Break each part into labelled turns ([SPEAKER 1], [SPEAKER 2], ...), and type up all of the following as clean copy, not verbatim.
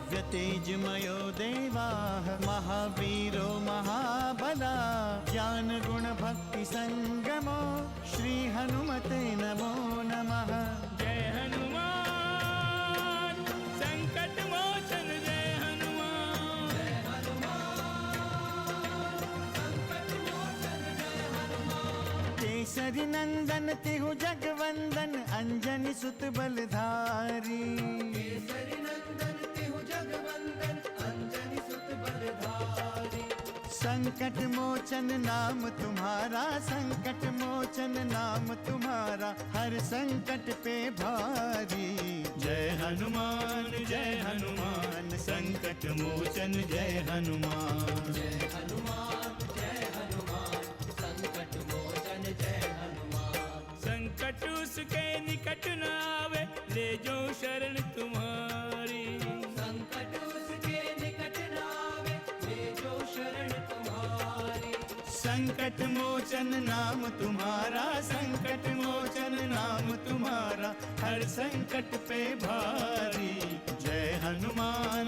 [SPEAKER 1] भव्य तेजमयो देवाः महावीरो महाबला ज्ञान गुण भक्ति संगमो श्री हनुमते नमो नमः।
[SPEAKER 2] जय हनुमान संकट मोचन जय हनुमान। जय हनुमान संकट मोचन जय हनुमान।
[SPEAKER 1] केसरी नंदन तिहु जगवंदन अंजनी सुत बलधारी। केसरी नंदन तिहु जगवंदन अंजनी सुत बलधारी। संकट मोचन नाम तुम्हारा संकट मोचन नाम तुम्हारा हर संकट पे भारी। जय हनुमान संकट मोचन जय हनुमान। जय हनुमान संकट मोचन जय हनुमान।
[SPEAKER 2] संकट उसके निकट न आवे ले जो शरण तुम्हारी।
[SPEAKER 1] संकट उसके निकट न आवे ले जो शरण तुम्हारी। संकट मोचन नाम तुम्हारा संकट मोचन नाम तुम्हारा हर संकट पे भारी। जय हनुमान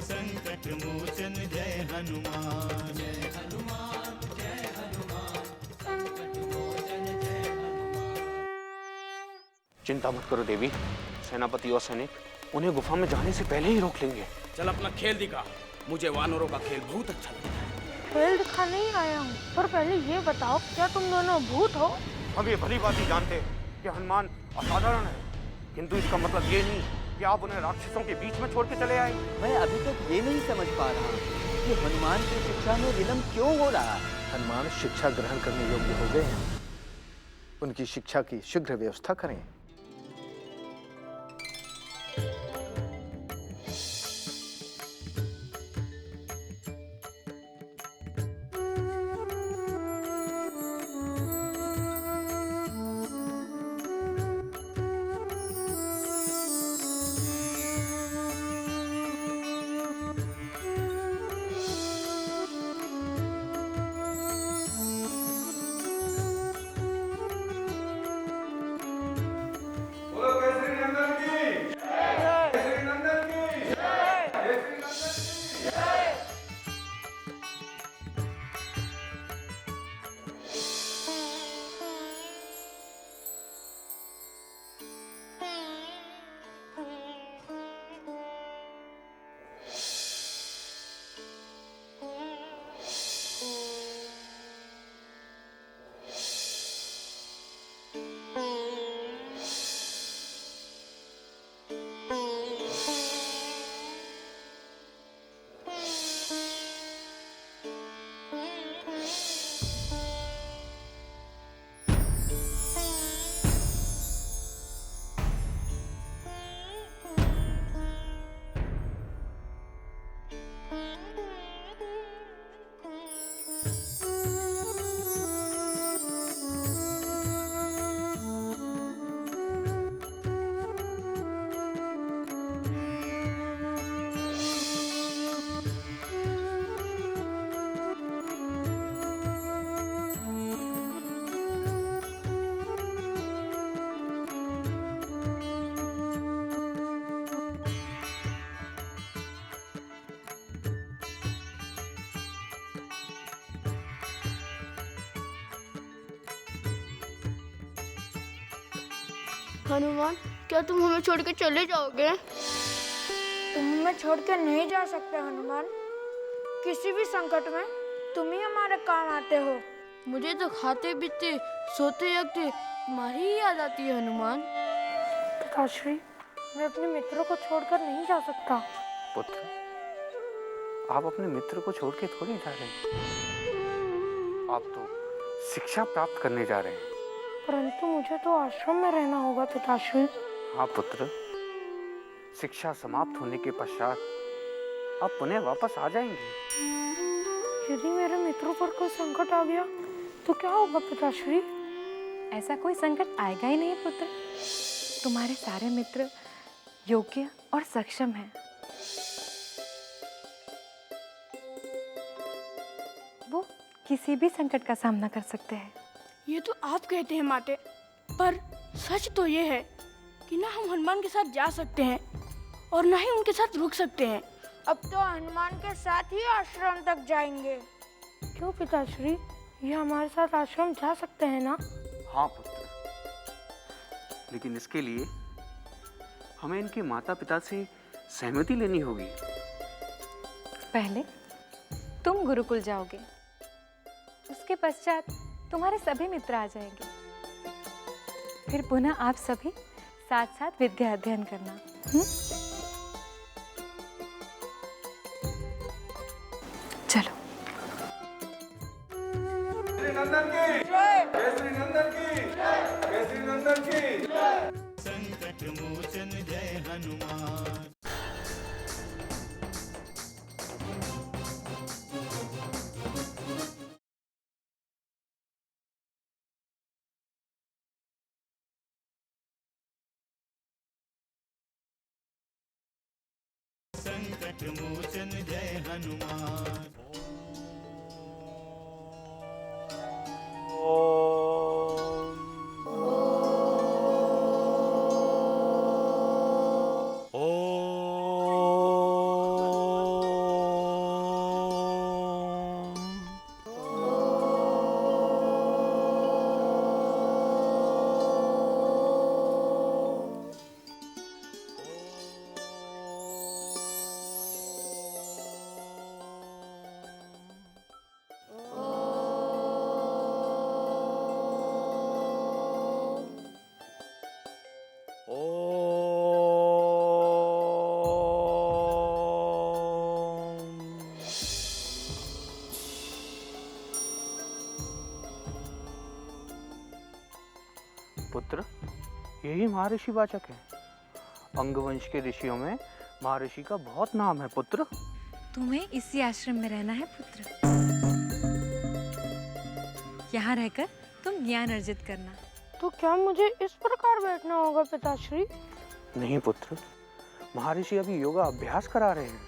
[SPEAKER 1] संकट मोचन जय हनुमान। जय हनुमान संकट मोचन जय हनुमान।
[SPEAKER 3] चिंता मत करो देवी, सेनापति और सैनिक उन्हें गुफा में जाने से पहले ही रोक लेंगे।
[SPEAKER 4] चल अपना खेल दिखा, मुझे वानरों का खेल बहुत अच्छा लगता है।
[SPEAKER 5] खेल दिखाने ही आया हूँ, पर पहले ये बताओ क्या तुम दोनों भूत हो?
[SPEAKER 3] हम ये भली बात ही जानते हैं कि हनुमान असाधारण है, किंतु इसका मतलब ये नहीं कि आप उन्हें राक्षसों के बीच में छोड़ के चले आए।
[SPEAKER 6] मैं अभी तक ये नहीं समझ पा रहा कि हनुमान की शिक्षा में विलंब क्यों हो रहा है।
[SPEAKER 7] हनुमान शिक्षा ग्रहण करने योग्य हो गए हैं, उनकी शिक्षा की शीघ्र व्यवस्था करें।
[SPEAKER 5] हनुमान, क्या तुम हमें छोड़ के चले जाओगे? तुम हमें छोड़ के नहीं जा सकते हनुमान। किसी भी संकट में तुम ही हमारे काम आते हो। मुझे तो खाते पीते सोते जगते तुम्हारी ही याद आती है हनुमान। पिताश्री, मैं अपने मित्रों को छोड़कर नहीं जा सकता।
[SPEAKER 3] पुत्र, आप अपने मित्र को छोड़ के थोड़ी जा रहे हैं, आप तो शिक्षा प्राप्त करने जा रहे हैं।
[SPEAKER 5] परंतु मुझे तो आश्रम में रहना होगा पिताश्री।
[SPEAKER 3] हाँ पुत्र, शिक्षा समाप्त होने के पश्चात आप पुनः वापस आ जाएंगे।
[SPEAKER 5] यदि मेरे मित्रों पर कोई संकट आ गया तो क्या होगा पिताश्री?
[SPEAKER 8] ऐसा कोई संकट आएगा ही नहीं पुत्र। तुम्हारे सारे मित्र योग्य और सक्षम हैं। वो किसी भी संकट का सामना कर सकते हैं।
[SPEAKER 5] ये तो आप कहते हैं माते, पर सच तो ये है कि ना हम हनुमान के साथ जा सकते हैं और न ही उनके साथ रुक सकते हैं। अब तो हनुमान के साथ ही आश्रम तक जाएंगे। क्यों पिताश्री, ये हमारे साथ आश्रम जा सकते हैं ना?
[SPEAKER 3] हाँ पुत्र, लेकिन इसके लिए हमें इनके माता पिता से सहमति लेनी होगी।
[SPEAKER 8] पहले तुम गुरुकुल जाओगे, उसके पश्चात तुम्हारे सभी मित्र आ जाएंगे, फिर पुनः आप सभी साथ साथ विद्या अध्ययन करना। चलो।
[SPEAKER 1] संकट मोचन जय हनुमान। संकट मोचन जय हनुमान।
[SPEAKER 3] पुत्र, यही महर्षि वाचक है। अंगवंश के ऋषियों में महर्षि का बहुत नाम है पुत्र।
[SPEAKER 8] तुम्हें इसी आश्रम में रहना है पुत्र। यहाँ रहकर तुम ज्ञान अर्जित करना।
[SPEAKER 5] तो क्या मुझे इस प्रकार बैठना होगा पिताश्री?
[SPEAKER 3] नहीं पुत्र, महर्षि अभी योगा अभ्यास करा रहे हैं।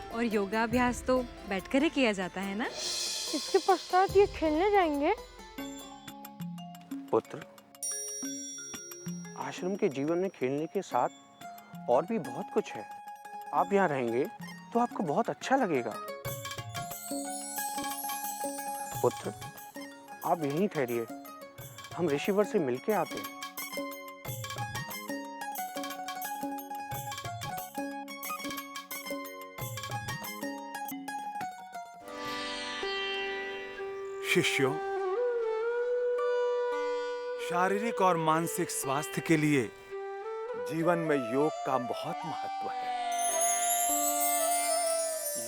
[SPEAKER 8] और योगाभ्यास तो बैठकर ही किया जाता है ना?
[SPEAKER 5] इसके पश्चात ये खेलने जाएंगे?
[SPEAKER 3] पुत्र, आश्रम के जीवन में खेलने के साथ और भी बहुत कुछ है। आप यहाँ रहेंगे तो आपको बहुत अच्छा लगेगा। पुत्र, आप यहीं ठहरिए, हम ऋषिवर से मिलके आते हैं।
[SPEAKER 9] शिष्यों, शारीरिक और मानसिक स्वास्थ्य के लिए जीवन में योग का बहुत महत्व है।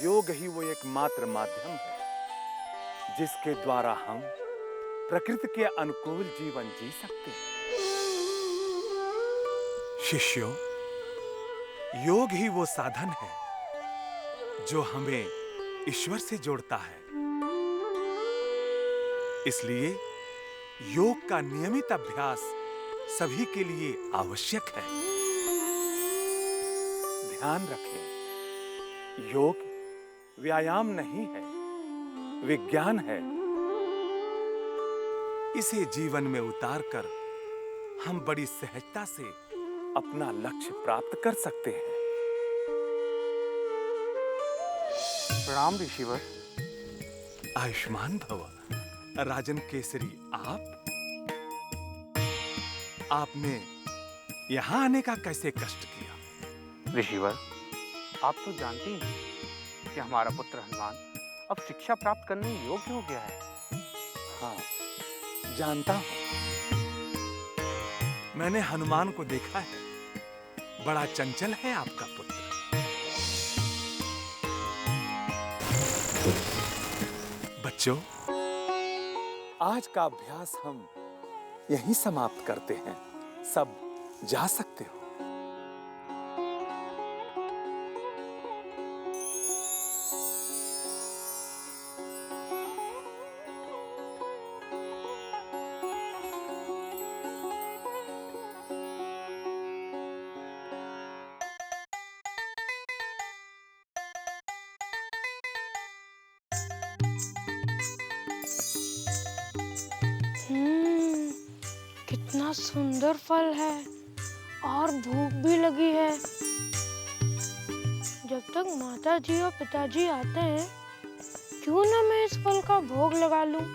[SPEAKER 9] योग ही वो एकमात्र माध्यम है जिसके द्वारा हम प्रकृति के अनुकूल जीवन जी सकते हैं। शिष्यों, योग ही वो साधन है जो हमें ईश्वर से जोड़ता है। इसलिए योग का नियमित अभ्यास सभी के लिए आवश्यक है। ध्यान रखें, योग व्यायाम नहीं है, विज्ञान है। इसे जीवन में उतारकर हम बड़ी सहजता से अपना लक्ष्य प्राप्त कर सकते हैं।
[SPEAKER 3] प्रणाम ऋषिवर।
[SPEAKER 9] आयुष्मान भव। राजन केसरी, आपने यहां आने का कैसे कष्ट किया?
[SPEAKER 3] ऋषिवर, आप तो जानते हैं कि हमारा पुत्र हनुमान अब शिक्षा प्राप्त करने योग्य हो गया है।
[SPEAKER 9] हाँ, जानता हूं। मैंने हनुमान को देखा है, बड़ा चंचल है आपका पुत्र। बच्चों, आज का अभ्यास हम यहीं समाप्त करते हैं। सब जा सकते हो।
[SPEAKER 5] कितना सुंदर फल है और भूख भी लगी है। जब तक माता जी और पिताजी आते हैं, क्यों ना मैं इस फल का भोग लगा लूं।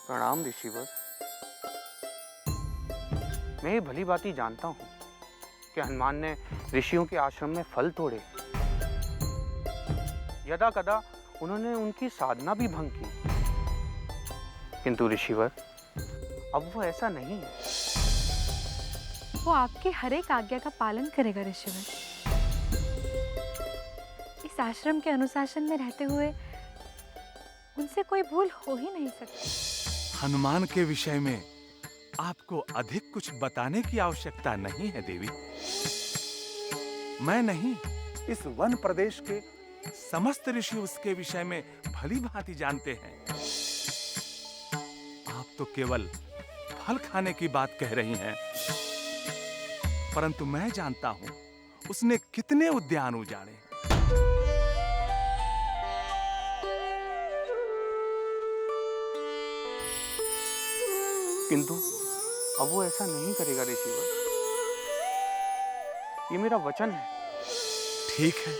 [SPEAKER 3] प्रणाम ऋषिवर। मैं ये भली भांति जानता हूँ कि हनुमान ने ऋषियों के आश्रम में फल तोड़े। यदा कदा उन्होंने उनकी साधना भी भंग की, किंतु ऋषिवर अब वो ऐसा नहीं है।
[SPEAKER 8] वो आपकी हर एक आज्ञा का पालन करेगा ऋषिवर। इस आश्रम के अनुशासन में रहते हुए उनसे कोई भूल हो ही नहीं सकती।
[SPEAKER 9] हनुमान के विषय में आपको अधिक कुछ बताने की आवश्यकता नहीं है देवी। मैं नहीं, इस वन प्रदेश के समस्त ऋषि उसके विषय में भली भांति जानते हैं। आप तो केवल फल खाने की बात कह रही हैं, परंतु मैं जानता हूं उसने कितने उद्यान उजाड़े।
[SPEAKER 3] किंतु अब वो ऐसा नहीं करेगा ऋषिवर, ये मेरा वचन है।
[SPEAKER 9] ठीक है,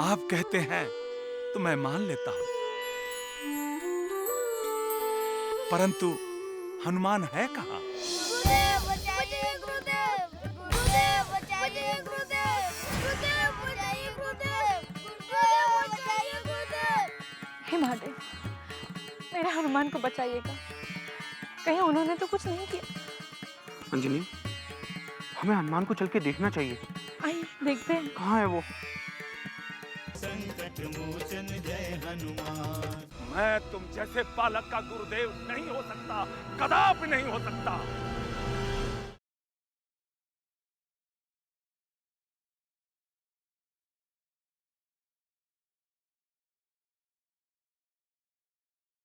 [SPEAKER 9] आप कहते हैं तो मैं मान लेता हूं, परंतु हनुमान है कहां?
[SPEAKER 8] हे महादेव, मेरे हनुमान को बचाइएगा। कहीं उन्होंने तो कुछ नहीं किया।
[SPEAKER 3] अंजनी, हमें हनुमान को चल के देखना चाहिए।
[SPEAKER 8] आइए देखते हैं।
[SPEAKER 3] कहाँ है वो?
[SPEAKER 1] संकट मोचन जय हनुमान।
[SPEAKER 9] मैं तुम जैसे बालक का गुरुदेव नहीं हो सकता, कदापि नहीं हो सकता।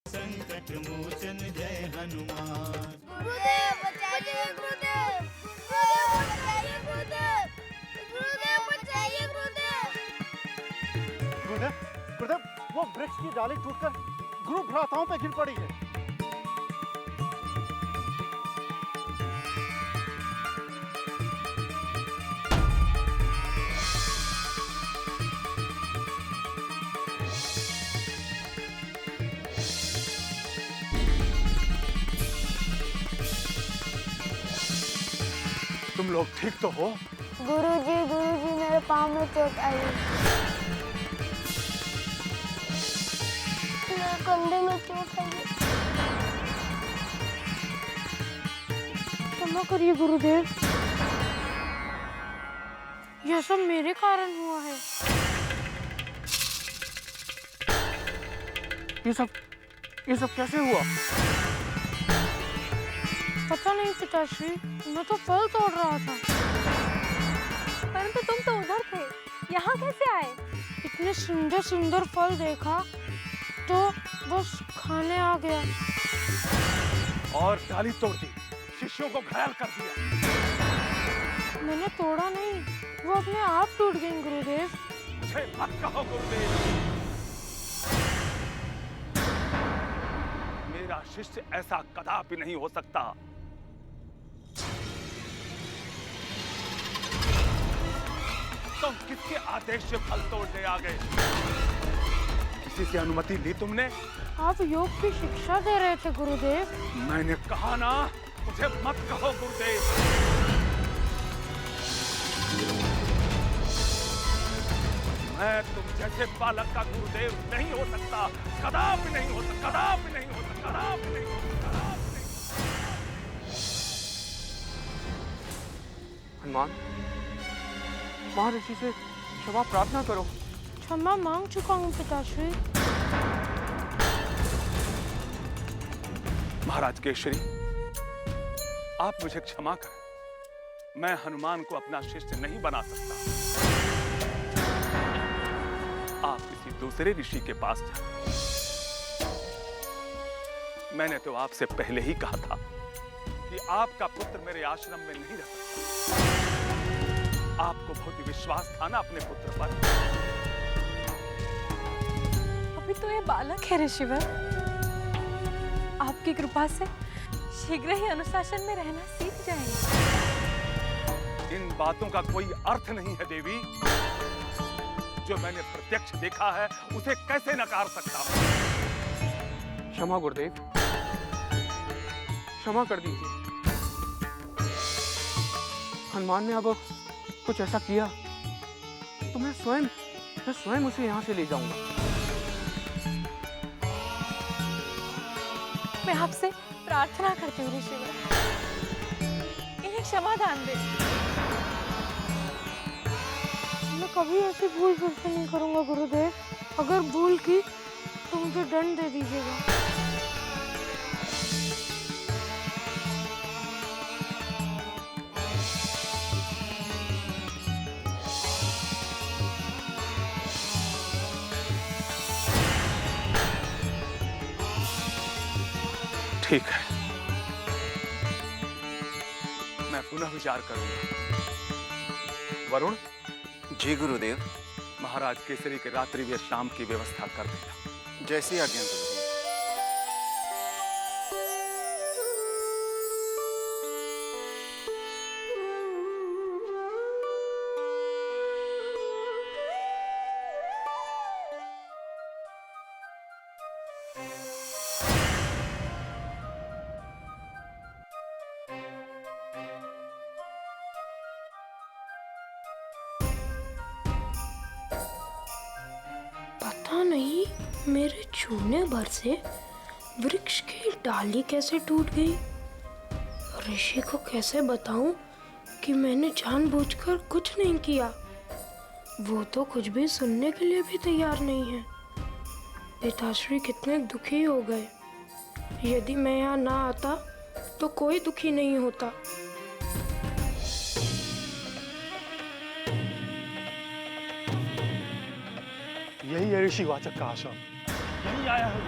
[SPEAKER 1] संकट मोचन जय हनुमान।
[SPEAKER 5] गुरुदेव बचाइए, गुरुदेव। गुरुदेव बचाइए, गुरुदेव। गुरुदेव बचाइए, गुरुदेव।
[SPEAKER 7] गुरुदेव, गुरुदेव, वो वृक्ष की डाली टूटकर गुरु भ्राताओं पे गिर पड़ी है।
[SPEAKER 9] तुम लोग ठीक तो हो?
[SPEAKER 5] गुरुजी, मेरे पाँव में चोट आई। मेरे कंधे में चोट आई। क्षमा करिए गुरुदेव, यह सब मेरे कारण हुआ है।
[SPEAKER 3] ये सब कैसे हुआ?
[SPEAKER 5] पता नहीं पिताश्री, मैं तो फल तोड़ रहा था।
[SPEAKER 8] परंतु तुम तो उधर थे, यहाँ कैसे आए?
[SPEAKER 5] इतने सुंदर सुंदर फल देखा तो बस खाने आ गया।
[SPEAKER 9] और डाली तोड़ दी, शिष्यों को घायल कर दिया।
[SPEAKER 5] मैंने तोड़ा नहीं, वो अपने आप टूट गई गुरुदेव।
[SPEAKER 9] मुझे मत कहो गुरुदेव, मेरा शिष्य ऐसा कदापि नहीं हो सकता। तुम किसके आदेश से फल तोड़ने आ गए? किसी से अनुमति ली तुमने?
[SPEAKER 5] आप योग की शिक्षा दे रहे थे गुरुदेव।
[SPEAKER 9] मैंने कहा ना, मुझे मत कहो गुरुदेव। मैं तुम जैसे बालक का गुरुदेव नहीं हो सकता, कदापि नहीं हो सकता, कदापि नहीं हो सकता, कदापि नहीं हो सकता, कदापि नहीं।
[SPEAKER 3] हनुमान, महर्षि से क्षमा प्रार्थना करो।
[SPEAKER 5] क्षमा मांग चुका हूँ पिताश्री।
[SPEAKER 9] महाराज केशरी, आप मुझे क्षमा करें। मैं हनुमान को अपना शिष्य नहीं बना सकता। दूसरे ऋषि के पास जा। मैंने तो आपसे पहले ही कहा था कि आपका पुत्र मेरे आश्रम में नहीं रह सकता। आपको बहुत ही विश्वास था ना अपने पुत्र पर।
[SPEAKER 8] अभी तो ये बालक है ऋषिवर। आपकी कृपा से शीघ्र ही अनुशासन में रहना सीख जाएंगे।
[SPEAKER 9] इन बातों का कोई अर्थ नहीं है देवी। जो मैंने प्रत्यक्ष देखा है उसे कैसे नकार सकता हूं?
[SPEAKER 3] क्षमा गुरुदेव, क्षमा कर दीजिए। हनुमान ने अब कुछ ऐसा किया तो मैं स्वयं उसे यहाँ से ले जाऊंगा।
[SPEAKER 8] मैं आपसे प्रार्थना करती हूँ ऋषिवर, इन्हें क्षमादान दे।
[SPEAKER 5] मैं कभी ऐसी भूल फिर से नहीं करूंगा गुरुदेव। अगर भूल की तो मुझे दंड दे दीजिएगा।
[SPEAKER 9] ठीक है, मैं पुनः विचार करूंगा। वरुण,
[SPEAKER 1] जी गुरुदेव।
[SPEAKER 9] महाराज केसरी के रात्रि व शाम की व्यवस्था कर देना।
[SPEAKER 1] जैसी आज्ञा गुरुदेव।
[SPEAKER 5] पता नहीं मेरे छूने भर से वृक्ष की डाली कैसे टूट गई। ऋषि को कैसे बताऊं कि मैंने जानबूझकर कुछ नहीं किया। वो तो कुछ भी सुनने के लिए भी तैयार नहीं है। पिताश्री कितने दुखी हो गए। यदि मैं यहाँ ना आता तो कोई दुखी नहीं होता।
[SPEAKER 10] यही है ऋषिवाचक का आश्रम। यही आया है।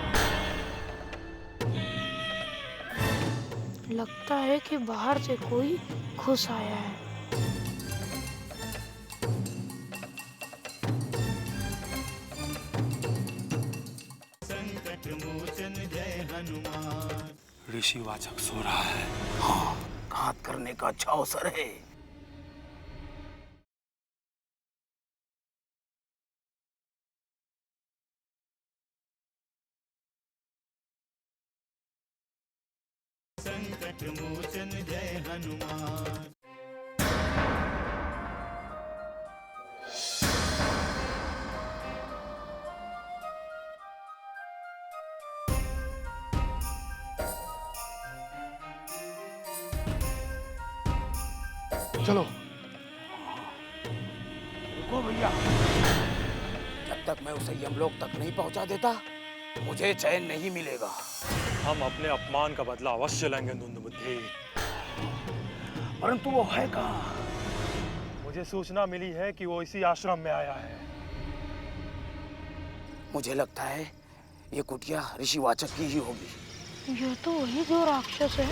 [SPEAKER 5] लगता है कि बाहर से कोई घुस आया है।
[SPEAKER 1] संकट मोचन जय हनुमान।
[SPEAKER 4] ऋषिवाचक सो रहा है। हाँ, घात करने का अच्छा अवसर है।
[SPEAKER 1] संकट मोचन जय हनुमान।
[SPEAKER 10] चलो।
[SPEAKER 4] रुको भैया, जब तक मैं उसे यमलोक तक नहीं पहुंचा देता मुझे चैन नहीं मिलेगा।
[SPEAKER 10] हम अपने अपमान का बदला अवश्य लेंगे दुंदुबुद्धि।
[SPEAKER 4] परंतु वो है कहाँ?
[SPEAKER 10] मुझे सूचना मिली है कि वो इसी आश्रम में आया है।
[SPEAKER 4] मुझे लगता है ये कुटिया ऋषिवाचक की ही होगी।
[SPEAKER 5] यह तो वही दो राक्षस है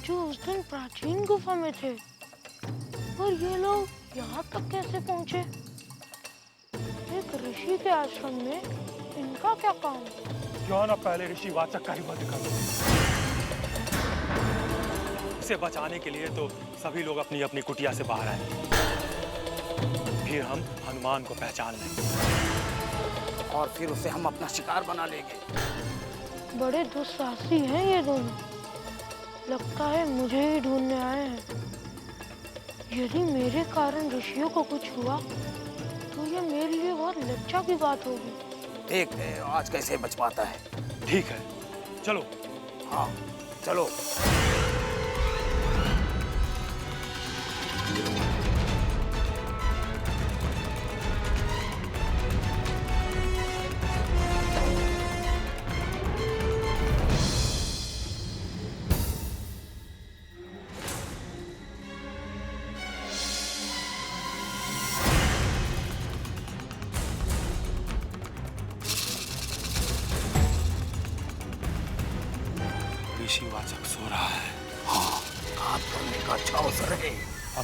[SPEAKER 5] जो उस दिन प्राचीन गुफा में थे। और ये लोग यहाँ तक कैसे पहुँचे? एक ऋषि के आश्रम में इनका क्या काम?
[SPEAKER 10] क्यों ना पहले ऋषिवाचक का ही वध कर लो। इसे बचाने के लिए तो सभी लोग अपनी अपनी कुटिया से बाहर आए। फिर हम हनुमान को पहचान लेंगे
[SPEAKER 4] और फिर उसे हम अपना शिकार बना लेंगे।
[SPEAKER 5] बड़े दुस्साहसी हैं ये दोनों। लगता है मुझे ही ढूंढने आए हैं। यदि मेरे कारण ऋषियों को कुछ हुआ तो ये मेरे लिए बहुत लज्जा की बात होगी।
[SPEAKER 4] देखते हैं आज कैसे बच पाता है।
[SPEAKER 10] ठीक है, चलो।
[SPEAKER 4] हाँ, चलो।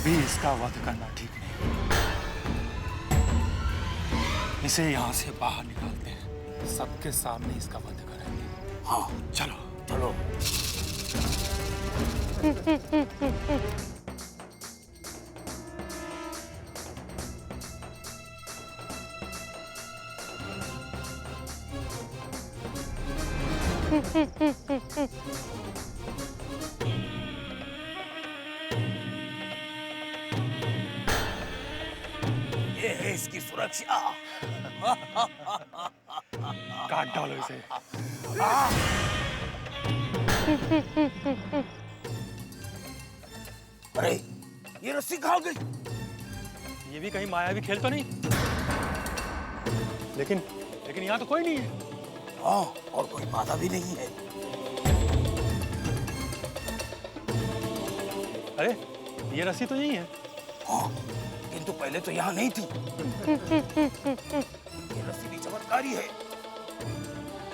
[SPEAKER 10] भी इसका वध करना ठीक नहीं। इसे यहाँ से बाहर निकालते हैं, सबके सामने इसका वध करेंगे।
[SPEAKER 4] हाँ
[SPEAKER 10] चलो
[SPEAKER 4] चलो। ये है इसकी सुरक्षा।
[SPEAKER 10] काट डालो इसे।
[SPEAKER 4] अरे ये रस्सी कहाँ गई?
[SPEAKER 10] ये भी कहीं मायावी खेल तो नहीं? लेकिन यहाँ तो कोई नहीं है।
[SPEAKER 4] हाँ, और कोई बाधा भी नहीं है।
[SPEAKER 10] अरे ये रस्सी तो यही है।
[SPEAKER 4] हाँ, किंतु पहले तो यहाँ नहीं थी। ये रस्सी भी चमत्कारी है।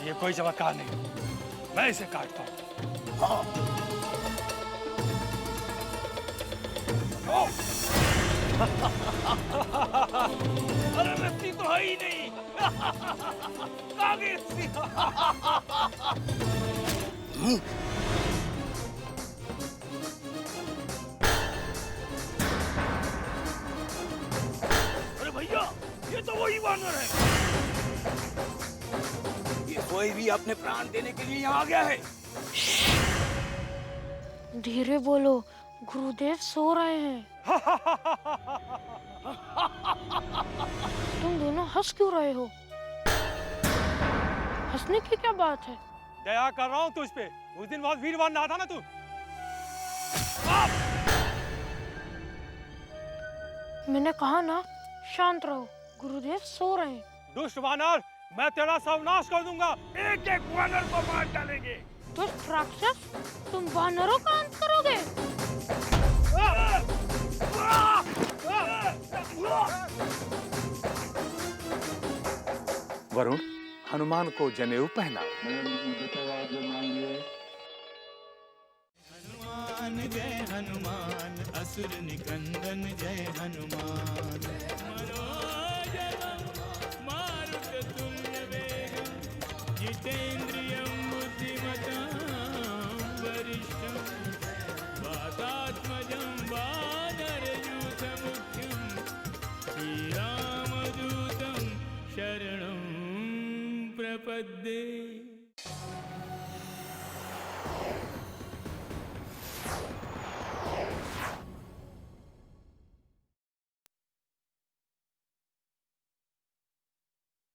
[SPEAKER 10] ये कोई चमत्कार नहीं, मैं इसे काटता हूँ।
[SPEAKER 4] हाँ।
[SPEAKER 2] अरे रस्सी तो है ही नहीं। कहाँ गई रस्सी? अरे भैया, ये तो वही वानर है।
[SPEAKER 4] ये कोई भी अपने प्राण देने के लिए यहाँ आ गया है।
[SPEAKER 5] धीरे बोलो, गुरुदेव सो रहे हैं। तुम दोनों हंस क्यों रहे हो? हंसने की क्या बात है?
[SPEAKER 10] दया कर रहा हूँ तुझ पे। उस दिन बहुत वीरवान नहा था ना तू।
[SPEAKER 5] मैंने कहा ना, शांत रहो, गुरुदेव सो रहे हैं।
[SPEAKER 10] दुष्ट वानर, मैं तेरा सर्वनाश कर दूंगा।
[SPEAKER 2] एक एक वानर को मार डालेंगे।
[SPEAKER 5] दुष्ट राक्षस, तुम वानरों का अंत करोगे?
[SPEAKER 9] वरुण, हनुमान को जनेऊ पहनाओ।
[SPEAKER 1] हनुमान जय हनुमान, असुर निकंदन जय हनुमान।
[SPEAKER 2] मारुततुल्य वेगं जितेन्द्रियं बुद्धिमतां वरिष्ठं वातात्मजं वानरयूथमुख्यं श्रीरामदूतं शरणं प्रपद्ये।